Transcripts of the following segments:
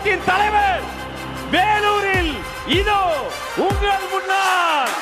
இயக்கத்தின் தலைவர் வேலூரில் இதோ உங்கள் முன்னால்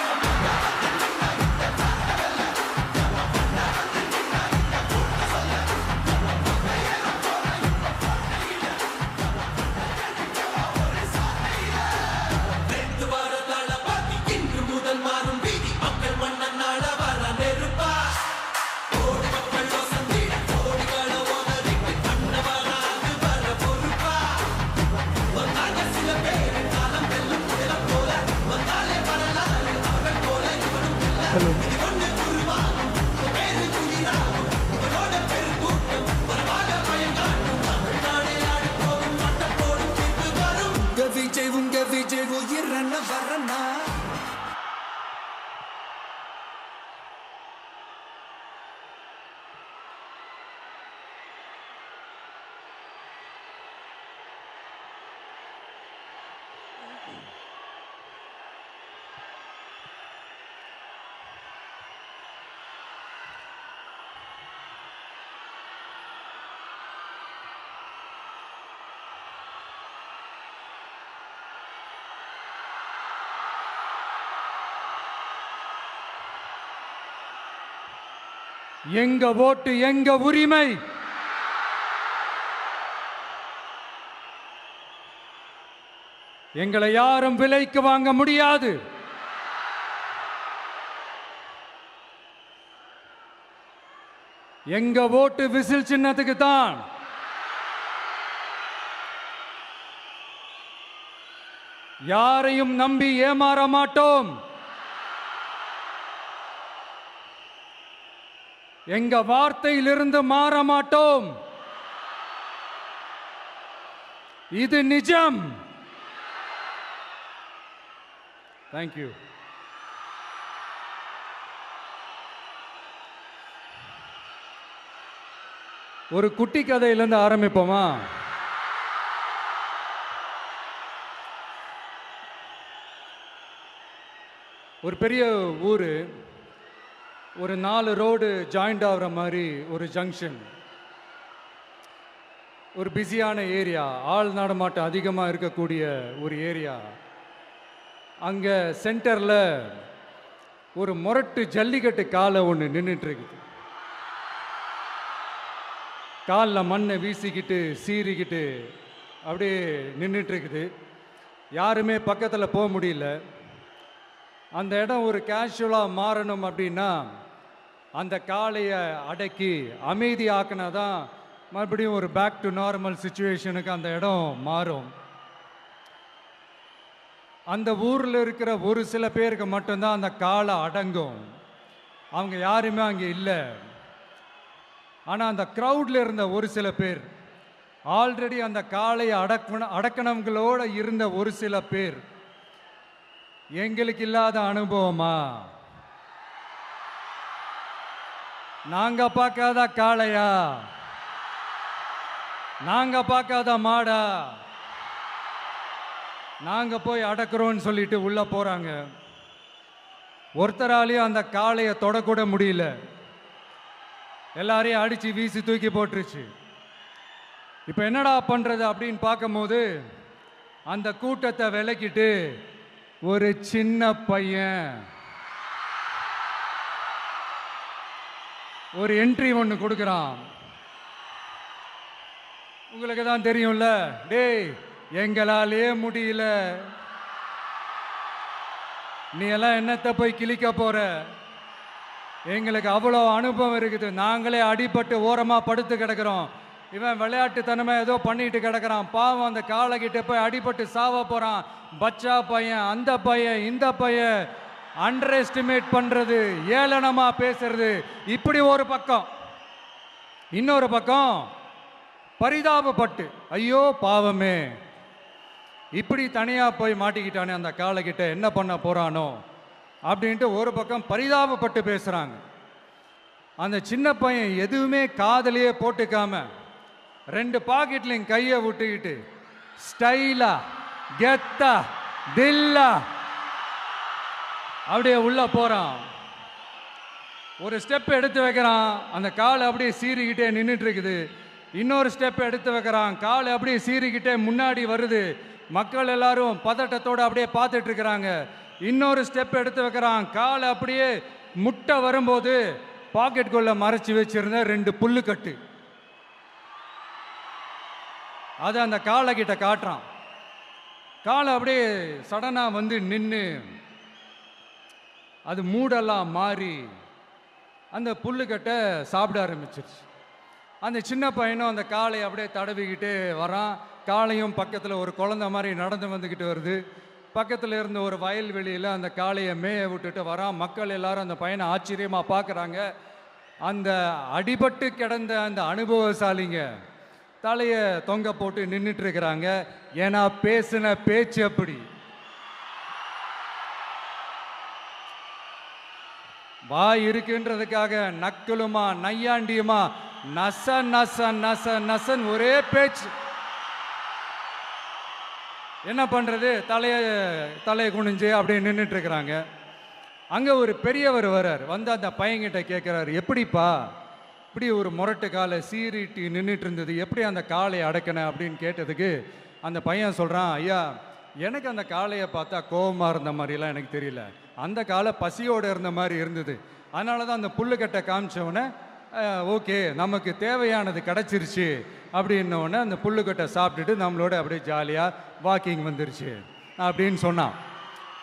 எங்க ஓட்டு எங்க உரிமை. எங்களை யாரும் விலைக்கு வாங்க முடியாது. எங்க ஓட்டு விசில் சின்னத்துக்கு தான். யாரையும் நம்பி ஏமாற மாட்டோம். எங்க வார்த்தையிலிருந்து மாற மாட்டோம். இது நிஜம். தேங்க்யூ. ஒரு குட்டி கதையிலிருந்து ஆரம்பிப்போமா? ஒரு பெரிய ஊரு, ஒரு 4 ரோடு ஜாயிண்ட் ஆகிற மாதிரி ஒரு ஜங்ஷன், ஒரு பிஸியான ஏரியா, ஆள் நடமாட்டம் அதிகமாக இருக்கக்கூடிய ஒரு ஏரியா. அங்கே சென்டரில் ஒரு முரட்டு ஜல்லிக்கட்டு காலை ஒன்று நின்றுட்டு இருக்குது. காலில் மண்ணை வீசிக்கிட்டு சீறிக்கிட்டு அப்படியே நின்றுட்டு இருக்குது. யாருமே பக்கத்தில் போக முடியல. அந்த இடம் ஒரு கேஷுவலாக மாறணும் அப்படின்னா அந்த காளையை அடக்கி அமைதி ஆக்கினா தான் மறுபடியும் ஒரு பேக் டு நார்மல் சுச்சுவேஷனுக்கு அந்த இடம் மாறும். அந்த ஊரில் இருக்கிற ஒரு சில பேருக்கு மட்டும்தான் அந்த காளை அடங்கும். அவங்க யாருமே அங்கே இல்லை. ஆனால் அந்த க்ரௌடில் இருந்த ஒரு சில பேர், ஆல்ரெடி அந்த காளையை அடக்கணங்களோடு இருந்த ஒரு சில பேர், எங்களுக்கு இல்லாத அனுபவமா? நாங்க பார்க்காத காளையா? நாங்க பார்க்காத மாடா? நாங்க போய் அடக்குறோம்னு சொல்லிட்டு உள்ள போறாங்க. ஒருத்தராலையும் அந்த காளையை தொடக்கூட முடியல. எல்லாரையும் அடிச்சு வீசி தூக்கி போட்டுருச்சு. இப்ப என்னடா பண்றது அப்படின்னு பார்க்கும்போது அந்த கூட்டத்தை விலக்கிட்டு ஒரு சின்ன பையன் ஒரு என்ட்ரி ஒன்று கொடுக்குறான். உங்களுக்கு தான் தெரியும்ல, டேய் எங்களாலே முடியல, நீ எல்லாம் என்னத்தை போய் கிழிக்க போற? எங்களுக்கு அவ்வளோ அனுபவம் இருக்குது, நாங்களே அடிபட்டு ஓரமாக படுத்து கிடக்கிறோம். இவன் விளையாட்டுத்தனமாக ஏதோ பண்ணிட்டு கிடக்கிறான், பாவம் அந்த காளைகிட்ட போய் அடிபட்டு சாவ போகிறான். பச்சா பையன், அந்த பையன், இந்த பையன், அண்டர் எஸ்டிமேட் பண்ணுறது, ஏளனமாக பேசுறது, இப்படி ஒரு பக்கம். இன்னொரு பக்கம் பரிதாபப்பட்டு, ஐயோ பாவமே, இப்படி தனியாக போய் மாட்டிக்கிட்டானே அந்த காளைகிட்ட, என்ன பண்ண போகிறானோ அப்படின்ட்டு ஒரு பக்கம் பரிதாபப்பட்டு பேசுகிறாங்க. அந்த சின்ன பையன் எதுவுமே காதலையே போட்டுக்காம 2 பாக்கெட்லையும் கையை விட்டுக்கிட்டு ஸ்டைலா கெத்தா தில்லா அப்படியே உள்ள போறான். ஒரு ஸ்டெப் எடுத்து வைக்கிறான். அந்த காலை அப்படியே சீறிக்கிட்டே நின்றுட்டு இருக்குது. இன்னொரு ஸ்டெப் எடுத்து வைக்கிறான், கால் அப்படியே சீறிக்கிட்டே முன்னாடி வருது. மக்கள் எல்லாரும் பதட்டத்தோடு அப்படியே பார்த்துட்டு இருக்கிறாங்க. இன்னொரு ஸ்டெப் எடுத்து வைக்கிறான், கால் அப்படியே முட்டை வரும்போது பாக்கெட்டுக்குள்ள மறைச்சி வச்சிருந்த 2 புல்லுக்கட்டு அதை அந்த காலை கிட்ட காட்டுறான். காலை அப்படியே சடனாக வந்து நின்று அது மூடெல்லாம் மாறி அந்த புல்லுக்கட்டை சாப்பிட ஆரம்பிச்சிருச்சு. அந்த சின்ன பையனும் அந்த காலை அப்படியே தடவிக்கிட்டே வரான். காளையும் பக்கத்தில் ஒரு குழந்தை மாதிரி நடந்து வந்துக்கிட்டு வருது. பக்கத்தில் இருந்த ஒரு வயல்வெளியில் அந்த காளையை மேய விட்டுட்டு வரான். மக்கள் எல்லாரும் அந்த பையனை ஆச்சரியமாக பார்க்குறாங்க. அந்த அடிபட்டு கிடந்த அந்த அனுபவசாலிங்க தலையை தொங்க போட்டு நின்றுட்டு இருக்கிறாங்க. ஏன்னா பேசின பேச்சு அப்படி. வாய் இருக்குன்றதுக்காக நக்கலுமா நையாண்டியுமா நச நச நச நசன் ஒரே பேச்சு. என்ன பண்றது, தலையை குனிஞ்சு அப்படியே நின்றுட்டு இருக்கிறாங்க. அங்க ஒரு பெரியவர் வர்றார். வந்து அந்த பையன்கிட்ட கேட்கிறாரு, எப்படிப்பா இப்படி ஒரு முரட்டு காலை சீறிட்டு நின்றுட்டு இருந்தது, எப்படி அந்த காளையை அடக்கின அப்படின்னு கேட்டதுக்கு அந்த பையன் சொல்றான், ஐயா எனக்கு அந்த காளையை பார்த்தா கோபமாக இருந்த மாதிரிலாம் எனக்கு தெரியல, அந்த காலை பசியோடு இருந்த மாதிரி இருந்தது. அதனால தான் அந்த புல்லுக்கட்டை காமிச்சவொடனே ஓகே நமக்கு தேவையானது கிடச்சிருச்சு அப்படின்னோடனே அந்த புல்லுக்கட்டை சாப்பிட்டுட்டு நம்மளோட அப்படியே ஜாலியாக வாக்கிங் வந்துருச்சு அப்படின்னு சொன்னான்.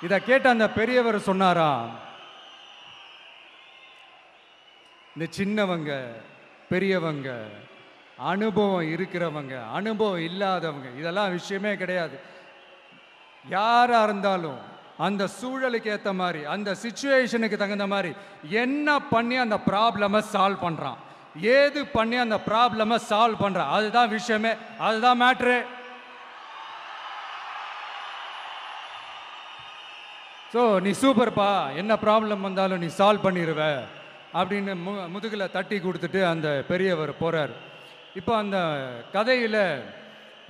இதை கேட்ட அந்த பெரியவர் சொன்னாராம், இந்த சின்னவங்க பெரியவங்க அனுபவம் இருக்கிறவங்க அனுபவம் இல்லாதவங்க இதெல்லாம் விஷயமே கிடையாது. யாரா இருந்தாலும் அந்த சூழலுக்கு ஏற்ற மாதிரி அந்த சிச்சுவேஷனுக்கு தகுந்த மாதிரி என்ன பண்ணி அந்த ப்ராப்ளமை சால்வ் பண்றான், ஏது பண்ணி அந்த ப்ராப்ளமை சால்வ் பண்றான், அதுதான் விஷயமே, அதுதான் மேட்ரு. ஸோ நீ சூப்பர்ப்பா, என்ன ப்ராப்ளம் வந்தாலும் நீ சால்வ் பண்ணிடுவ அப்படின்னு முதுகில் தட்டி கொடுத்துட்டு அந்த பெரியவர் போறார். இப்போ அந்த கதையில்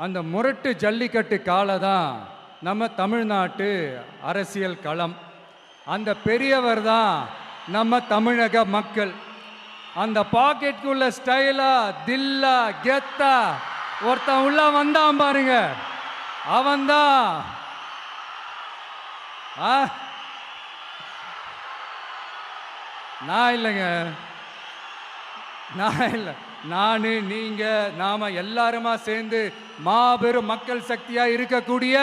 அந்த முரட்டு ஜல்லிக்கட்டு காலை தான் நம்ம தமிழ்நாட்டு அரசியல் களம். அந்த பெரியவர் தான் நம்ம தமிழக மக்கள். அந்த பாக்கெட்டுக்குள்ள ஸ்டைலா தில்லா கெத்தா ஒருத்தன் உள்ள வந்தான் பாருங்க, அவன்தான் நான் இல்லைங்க, நான் இல்லை, நானு நீங்க நாம எல்லாருமா சேர்ந்து மாபெரும் மக்கள் சக்தியா இருக்கக்கூடிய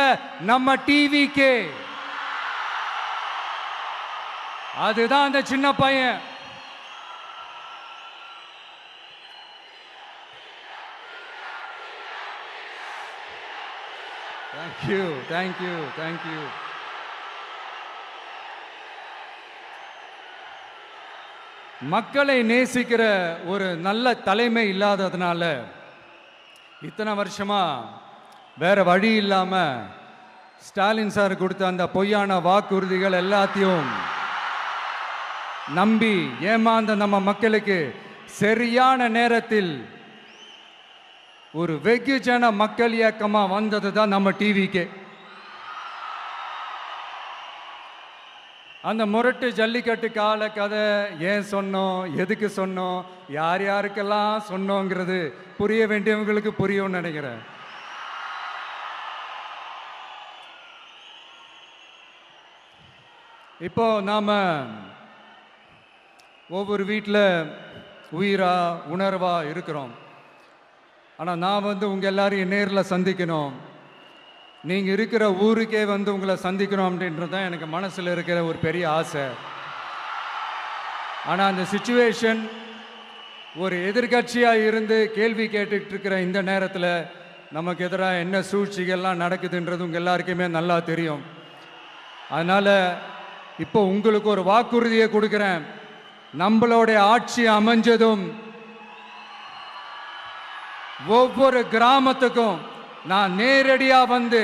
நம்ம டிவிகே, அதுதான் அந்த சின்ன பையன். Thank you thank you thank you. மக்களை நேசிக்கிற ஒரு நல்ல தலைமை இல்லாததுனால இத்தனை வருஷமா வேற வழி இல்லாம ஸ்டாலின் சார் கொடுத்த அந்த பொய்யான வாக்குறுதிகள் எல்லாத்தையும் நம்பி ஏமாந்த நம்ம மக்களுக்கு சரியான நேரத்தில் ஒரு வெகுஜன மக்கள் இயக்கமா வந்தது தான் நம்ம டிவிக்கு. அந்த முரட்டு ஜல்லிக்கட்டு கால கதை ஏன் சொன்னோம், எதுக்கு சொன்னோம், யார் யாருக்கெல்லாம் சொன்னோங்கிறது புரிய வேண்டியவங்களுக்கு புரியும்னு நினைக்கிறேன். இப்போ நாம ஒவ்வொரு வீட்டில் உயிரா உணர்வா இருக்கிறோம். ஆனால் நான் உங்க எல்லாரையும் நேரில் சந்திக்கணும், நீங்கள் இருக்கிற ஊருக்கே உங்களை சந்திக்கணும் அப்படின்றது தான் எனக்கு மனசில் இருக்கிற ஒரு பெரிய ஆசை. ஆனால் அந்த சிச்சுவேஷன் ஒரு எதிர்கட்சியாக இருந்து கேள்வி கேட்டுட்டு இருக்கிற இந்த நேரத்தில் நமக்கு எதிராக என்ன சூழ்ச்சிகள்லாம் நடக்குதுன்றது உங்கள் எல்லாருக்குமே நல்லா தெரியும். அதனால் இப்போ உங்களுக்கு ஒரு வாக்குறுதியை கொடுக்குறேன், நம்மளுடைய ஆட்சி அமைஞ்சதும் ஒவ்வொரு கிராமத்துக்கும் நான் நேரடியா வந்து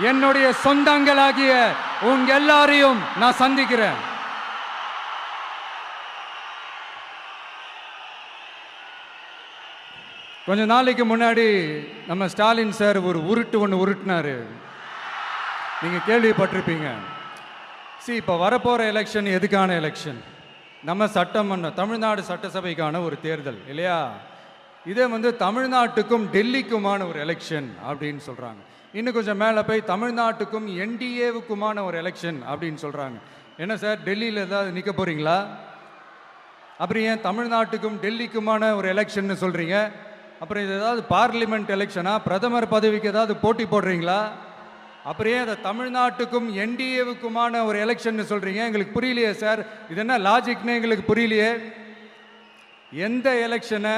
என்னுடைய சொந்தங்களாகிய உங்க எல்லாரையும் நான் சந்திக்கிறேன். கொஞ்ச நாளைக்கு முன்னாடி நம்ம ஸ்டாலின் சார் ஒரு உருட்டு ஒன்று உருட்டினாரு, நீங்க கேள்விப்பட்டிருப்பீங்க. இப்போ வரப்போற எலெக்ஷன் எதுக்கான எலெக்ஷன்? நம்ம சட்டமன்ற தமிழ்நாடு சட்டசபைக்கான ஒரு தேர்தல் இல்லையா? இதே வந்து தமிழ்நாட்டுக்கும் டெல்லிக்குமான ஒரு எலெக்ஷன் அப்படின்னு சொல்றாங்க. இன்னும் கொஞ்சம் மேலே போய் தமிழ்நாட்டுக்கும் என்டிஏவுக்குமான ஒரு எலெக்ஷன் அப்படின்னு சொல்றாங்க. என்ன சார், டெல்லியில் ஏதாவது நிற்க போறீங்களா? அப்புறம் ஏன் தமிழ்நாட்டுக்கும் டெல்லிக்குமான ஒரு எலெக்ஷன் சொல்றீங்க? அப்புறம் இது ஏதாவது பார்லிமெண்ட் எலெக்ஷனா? பிரதமர் பதவிக்கு ஏதாவது போட்டி போடுறீங்களா? அப்புறம் ஏன் அதை தமிழ்நாட்டுக்கும் என்டிஏவுக்குமான ஒரு எலெக்ஷன் சொல்றீங்க? எங்களுக்கு புரியலையே சார், இது என்ன லாஜிக்னு எங்களுக்கு புரியலையே. எந்த எலெக்ஷனை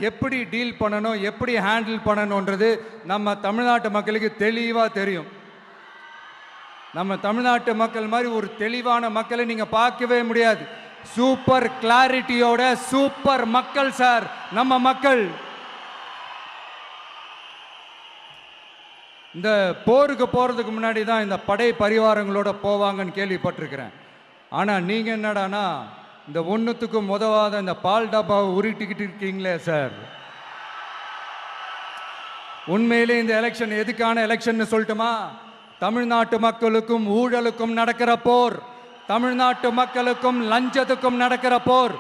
எப்படி டீல் பண்ணணும், எப்படி ஹேண்டில் பண்ணணுன்றது நம்ம தமிழ்நாட்டு மக்களுக்கு தெளிவாக தெரியும். நம்ம தமிழ்நாட்டு மக்கள் மாதிரி ஒரு தெளிவான மக்களை நீங்க பார்க்கவே முடியாது. சூப்பர் கிளாரிட்டியோட சூப்பர் மக்கள் சார் நம்ம மக்கள். இந்த போருக்கு போறதுக்கு முன்னாடி தான் இந்த படை பரிவாரங்களோட போவாங்கன்னு கேள்விப்பட்டிருக்கிறேன். ஆனா நீங்க என்னடானா இந்த ஒன்றுத்துக்கும் உதவாத இந்த பால் டப்பாவை உருட்டிக்கிட்டு இருக்கீங்களே சார். உண்மையிலே இந்த எலெக்ஷன் எதுக்கான எலெக்ஷன் சொல்லட்டுமா? தமிழ்நாட்டு மக்களுக்கும் ஊழலுக்கும் நடக்கிற போர், தமிழ்நாட்டு மக்களுக்கும் லஞ்சத்துக்கும் நடக்கிற போர்,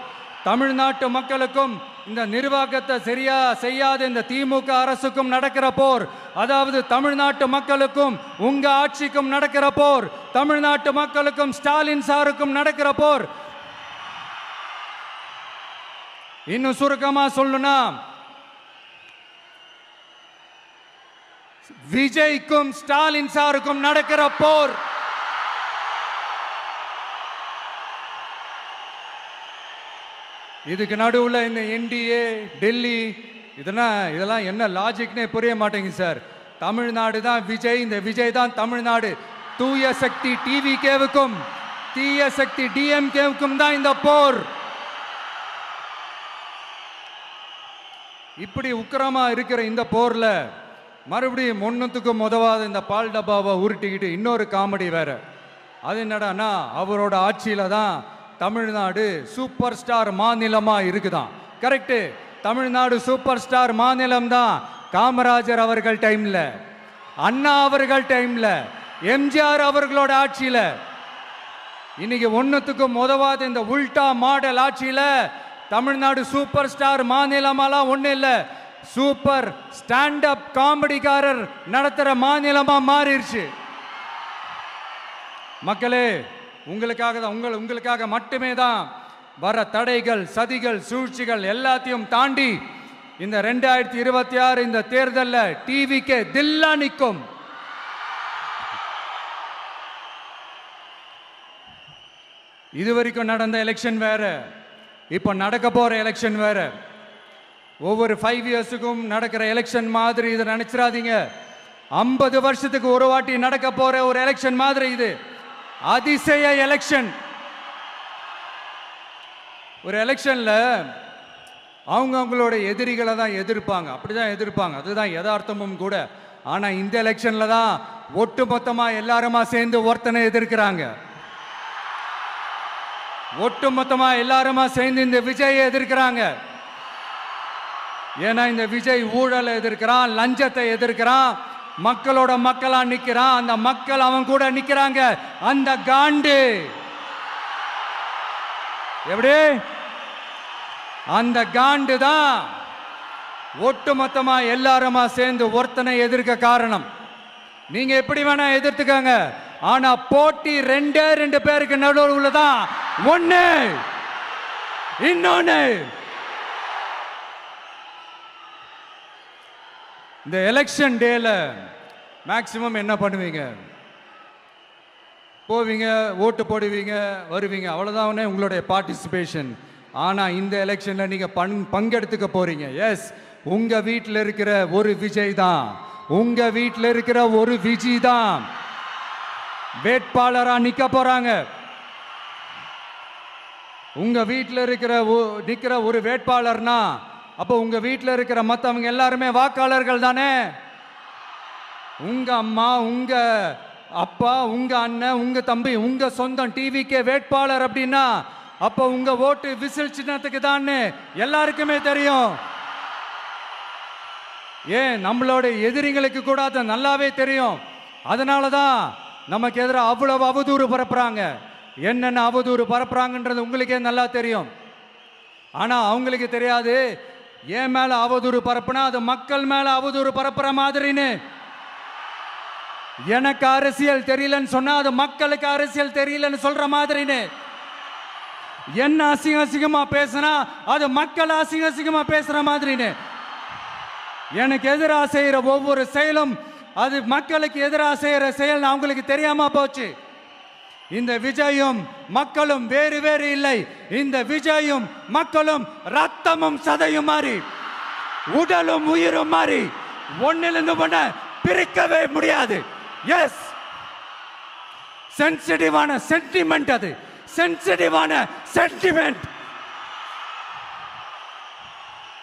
தமிழ்நாட்டு மக்களுக்கும் இந்த நிர்வாகத்தை சரியா செய்யாத இந்த திமுக அரசுக்கும் நடக்கிற போர், அதாவது தமிழ்நாட்டு மக்களுக்கும் உங்க ஆட்சிக்கும் நடக்கிற போர், தமிழ்நாட்டு மக்களுக்கும் ஸ்டாலின் சாருக்கும் நடக்கிற போர். இன்னும் சுருக்கமா சொல்லணும்னா விஜய்க்கும் ஸ்டாலின் சாருக்கும் நடக்கிற போர். இதுக்கு நடுவுல இந்த என்டிஏ டெல்லி இதெல்லாம் என்ன லாஜிக்னே புரிய மாட்டேங்குது சார். தமிழ்நாடு தான் விஜய், இந்த விஜய் தான் தமிழ்நாடு. தூய சக்தி டிவிகேவுக்கும் தீய சக்தி டிஎம்கேவுக்கும் தான் இந்த போர். இப்படி உக்கிரமா இருக்கிற இந்த போர்ல மறுபடியும் ஒன்றுத்துக்கும் உதவாத இந்த பால் டப்பாவை உருட்டிக்கிட்டு இன்னொரு காமெடி வேற. அது என்னடானா, அவரோட ஆட்சியில தான் தமிழ்நாடு சூப்பர் ஸ்டார் மாநிலமா இருக்குதான். கரெக்டு, தமிழ்நாடு சூப்பர் ஸ்டார் மாநிலம் தான். காமராஜர் அவர்கள் டைம்ல, அண்ணா அவர்கள் டைம்ல, எம்ஜிஆர் அவர்களோட ஆட்சியில. இன்னைக்கு ஒன்றுத்துக்கும் உதவாத இந்த உல்டா மாடல் ஆட்சியில தமிழ்நாடு சூப்பர் ஸ்டார் மாநிலமாலாம் ஒன்றும் இல்லை, சூப்பர் ஸ்டாண்ட் அப் காமெடிக்காரர் நடத்துற மாநிலமா மாறிடுச்சு. மக்களே, உங்களுக்காக மட்டுமே தான் வர தடைகள், சதிகள், சூழ்ச்சிகள் எல்லாத்தையும் தாண்டி இந்த 2026 இந்த தேர்தலில் டிவிக்கு தில்லா நிற்கும். இதுவரைக்கும் நடந்த எலெக்ஷன் வேற, இப்போ நடக்க போற எலெக்ஷன் வேற. ஒவ்வொரு 5 இயர்ஸுக்கும் நடக்கிற எலெக்ஷன் மாதிரி இதை நினைச்சிடாதீங்க. 50 வருஷத்துக்கு ஒரு வாட்டி நடக்க போற ஒரு எலெக்ஷன் மாதிரி இது. அதிசய எலெக்ஷன். ஒரு எலெக்ஷன்ல அவங்களோட எதிரிகளை தான் எதிர்ப்பாங்க, அப்படிதான் எதிர்ப்பாங்க, அதுதான் யதார்த்தமும் கூட. ஆனா இந்த எலெக்ஷன்ல தான் ஒட்டுமொத்தமா எல்லாருமா சேர்ந்து ஒருத்தனை எதிர்க்கிறாங்க. ஒட்டுமொத்தமா எல்லாருமா சேர்ந்து இந்த விஜயை எதிர்க்கிறாங்க. ஏன்னா இந்த விஜய் ஊழலை எதிர்க்கிறான், லஞ்சத்தை எதிர்க்கிறான், மக்களோட மக்களா நிக்கிறான். அந்த மக்கள் அவன் கூட நிக்கிறாங்க. அந்த காண்டு எப்படி? அந்த காண்டு தான் ஒட்டுமொத்தமா எல்லாருமா சேர்ந்து ஒருத்தனை எதிர்க்க காரணம். நீங்க எப்படி வேணா எதிர்த்துக்கங்க, ஆனா போட்டி 2 பேருக்கு நடுவுல தான். ஒண்ணு இன்னொன்னு. இந்த எலெக்ஷன் டேல மேக்சிமம் என்ன பண்ணுவீங்க? போவீங்க, ஓட்டு போடுவீங்க, வருவீங்க, அவ்வளவுதான் உங்களுடைய பார்ட்டிசிபேஷன். ஆனா இந்த எலெக்ஷன்ல நீங்க பங்கெடுத்துக்க போறீங்க. எஸ், உங்க வீட்டில் இருக்கிற ஒரு விஜய் தான், உங்க வீட்டில் இருக்கிற ஒரு விஜய் தான் வேட்பாளரா நிக்க போறாங்க. உங்க வீட்டில் நிக்கிற ஒரு வேட்பாளர்னா அப்போ உங்க வீட்டில் இருக்கிற மற்றவங்க எல்லாருமே வாக்காளர்கள் தானே. உங்க அம்மா, உங்க அப்பா, உங்க அண்ணன், உங்க தம்பி, உங்க சொந்தம் டிவிக்கே வேட்பாளர் அப்படின்னா அப்போ உங்க ஓட்டு விசில் சின்னத்துக்கு தான் எல்லாருக்குமே தெரியும். ஏன், நம்மளோட எதிரிங்களுக்கு கூட அது நல்லாவே தெரியும். அதனாலதான் நமக்கு எதிராக அவ்வளவு அவதூறு பரப்புறாங்க. என்னென்ன அவதூறு பரப்புறாங்கன்றது உங்களுக்கே நல்லா தெரியும். ஆனா அவங்களுக்கு தெரியாது, என் மேல அவதூறு பரப்புனா அது மக்கள் மேல அவதூறு பரப்புற மாதிரின்னு. எனக்கு அரசியல் தெரியலன்னு சொன்னா அது மக்களுக்கு அரசியல் தெரியலன்னு சொல்ற மாதிரின்னு. என்ன அசிங்கமா பேசினா அது மக்கள் அசிங்கமா பேசுற மாதிரின்னு. எனக்கு எதிராக செய்யற ஒவ்வொரு செயலும் அது மக்களுக்கு எதிராக செய்யற செயல் அவங்களுக்கு தெரியாம போச்சு. இந்த விஜயும் மக்களும் வேறு வேறு இல்லை. இந்த விஜயும் மக்களும் ரத்தமும் சதையும் மாறி உடலும் உயிரும் மாறி ஒன்னிலிருந்து ஒண்ண பிரிக்கவே முடியாது. எஸ், சென்சிட்டிவான சென்டிமெண்ட், அது சென்சிட்டிவான சென்டிமெண்ட்.